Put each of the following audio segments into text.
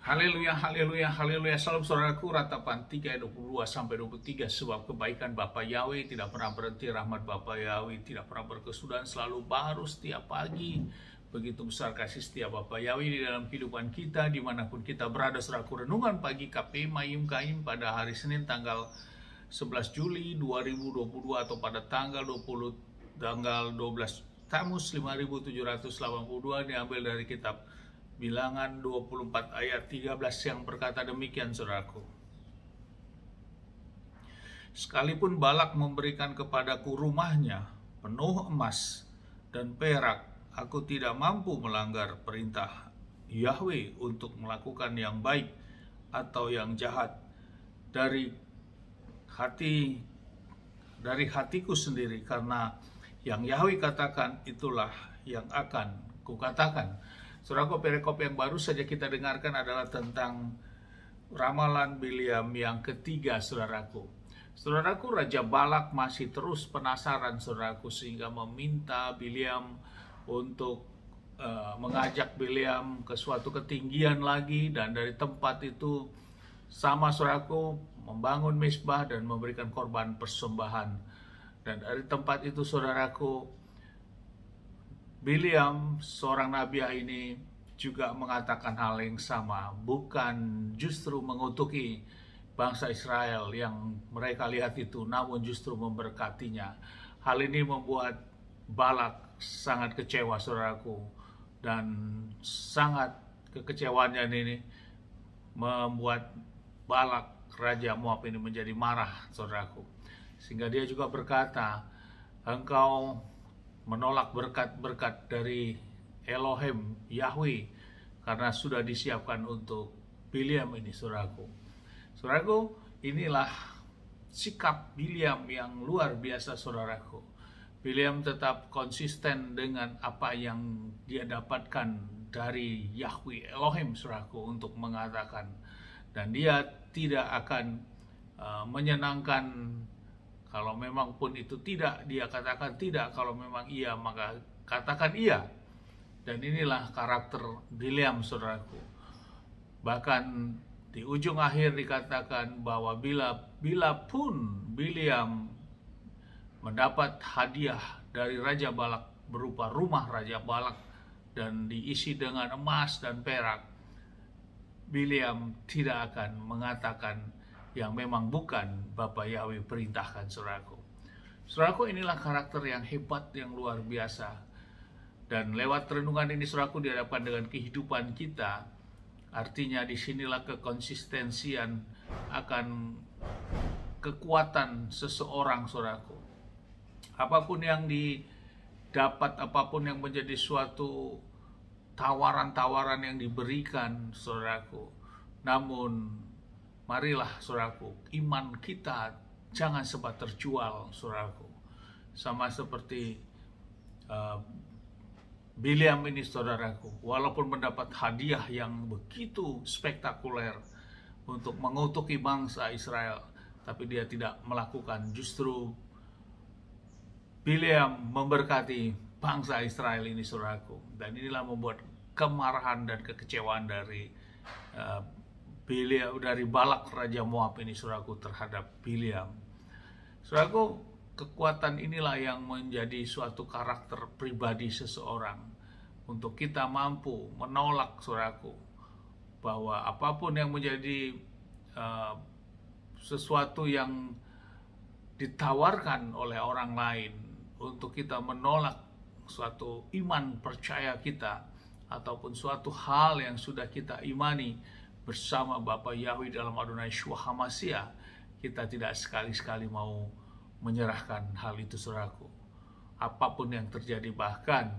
Haleluya, haleluya, haleluya. Salam saudaraku, ratapan 3 ayat 22 sampai 23. Sebab kebaikan Bapa Yahweh tidak pernah berhenti, rahmat Bapa Yahweh tidak pernah berkesudahan, selalu baru setiap pagi. Begitu besar kasih setia Bapa Yahweh di dalam kehidupan kita dimanapun kita berada. Saudaraku, renungan pagi KP Mayim Kaim pada hari Senin tanggal 11 Juli 2022 atau pada tanggal 12 Tamus 5782 diambil dari kitab Bilangan 24 ayat 13 yang berkata demikian, saudaraku. Sekalipun Balak memberikan kepadaku rumahnya penuh emas dan perak, aku tidak mampu melanggar perintah Yahweh untuk melakukan yang baik atau yang jahat dari hatiku sendiri, karena yang Yahweh katakan itulah yang akan kukatakan. Saudaraku, perikop yang baru saja kita dengarkan adalah tentang ramalan Bileam yang ketiga, saudaraku. Saudaraku, Raja Balak masih terus penasaran, saudaraku, sehingga meminta Bileam untuk mengajak Bileam ke suatu ketinggian lagi, dan dari tempat itu sama, saudaraku, membangun mezbah dan memberikan korban persembahan. Dan dari tempat itu, saudaraku, Bileam, seorang nabi ini juga mengatakan hal yang sama, bukan justru mengutuki bangsa Israel yang mereka lihat itu, namun justru memberkatinya. Hal ini membuat Balak sangat kecewa, saudaraku, dan sangat kekecewaannya ini membuat Balak, Raja Moab ini menjadi marah, saudaraku, sehingga dia juga berkata, engkau menolak berkat-berkat dari Elohim Yahweh karena sudah disiapkan untuk Bileam ini, saudaraku. Saudaraku, inilah sikap Bileam yang luar biasa, saudaraku. Bileam tetap konsisten dengan apa yang dia dapatkan dari Yahweh Elohim, saudaraku, untuk mengatakan, dan dia tidak akan menyenangkan kalau memang pun itu tidak, dia katakan tidak. Kalau memang iya, maka katakan iya. Dan inilah karakter Bileam, saudaraku. Bahkan di ujung akhir dikatakan bahwa bila pun Bileam mendapat hadiah dari Raja Balak berupa rumah Raja Balak dan diisi dengan emas dan perak, Bileam tidak akan mengatakan yang memang bukan Bapak Yahweh perintahkan, saudaraku. Saudaraku, inilah karakter yang hebat, yang luar biasa. Dan lewat renungan ini, saudaraku, dihadapkan dengan kehidupan kita. Artinya disinilah kekonsistensian akan kekuatan seseorang, saudaraku. Apapun yang didapat, apapun yang menjadi suatu tawaran-tawaran yang diberikan, saudaraku, namun marilah, saudaraku, iman kita jangan sempat terjual, saudaraku. Sama seperti Bileam ini, saudaraku, walaupun mendapat hadiah yang begitu spektakuler untuk mengutuki bangsa Israel, tapi dia tidak melakukan. Justru Bileam memberkati bangsa Israel ini, saudaraku. Dan inilah membuat kemarahan dan kekecewaan dari dari Balak, Raja Moab ini, saudaraku, terhadap Bileam. Saudaraku, kekuatan inilah yang menjadi suatu karakter pribadi seseorang untuk kita mampu menolak, saudaraku, bahwa apapun yang menjadi sesuatu yang ditawarkan oleh orang lain, untuk kita menolak suatu iman percaya kita ataupun suatu hal yang sudah kita imani bersama Bapa Yahweh dalam Adonai Yeshua HaMashiach, kita tidak sekali-sekali mau menyerahkan hal itu, saudaraku. Apapun yang terjadi, bahkan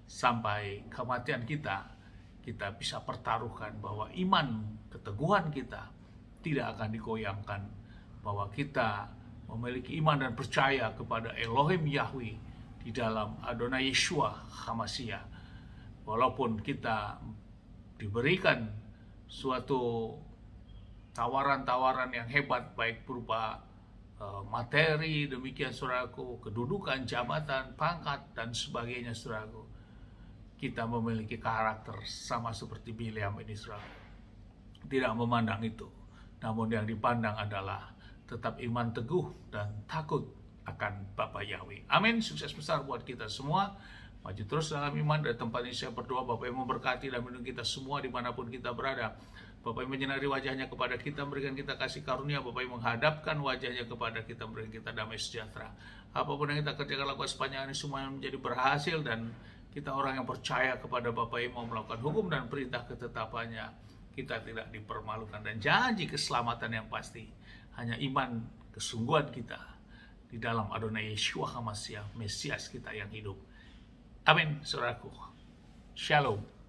sampai kematian kita bisa pertaruhkan bahwa iman, keteguhan kita tidak akan digoyangkan, bahwa kita memiliki iman dan percaya kepada Elohim Yahweh di dalam Adonai Yeshua HaMashiach. Walaupun kita diberikan suatu tawaran-tawaran yang hebat, baik berupa materi, demikian, saudaraku, kedudukan, jabatan, pangkat, dan sebagainya, saudaraku, kita memiliki karakter sama seperti Bileam ini, saudaraku. tidak memandang itu. Namun yang dipandang adalah tetap iman teguh dan takut akan Bapa Yahweh. Amin. Sukses besar buat kita semua. Maju terus dalam iman. Dari tempat ini saya berdoa Bapak yang memberkati dan melindungi kita semua dimanapun kita berada. Bapak yang menyinari wajahnya kepada kita, memberikan kita kasih karunia. Bapak yang menghadapkan wajahnya kepada kita, memberikan kita damai sejahtera. Apapun yang kita kerjakan lakukan sepanjang ini semua yang menjadi berhasil, dan kita orang yang percaya kepada Bapak yang mau melakukan hukum dan perintah ketetapannya. Kita tidak dipermalukan dan janji keselamatan yang pasti. Hanya iman kesungguhan kita di dalam Adonai Yeshua HaMashiach, Mesias kita yang hidup. Amin, saudaraku. Shalom.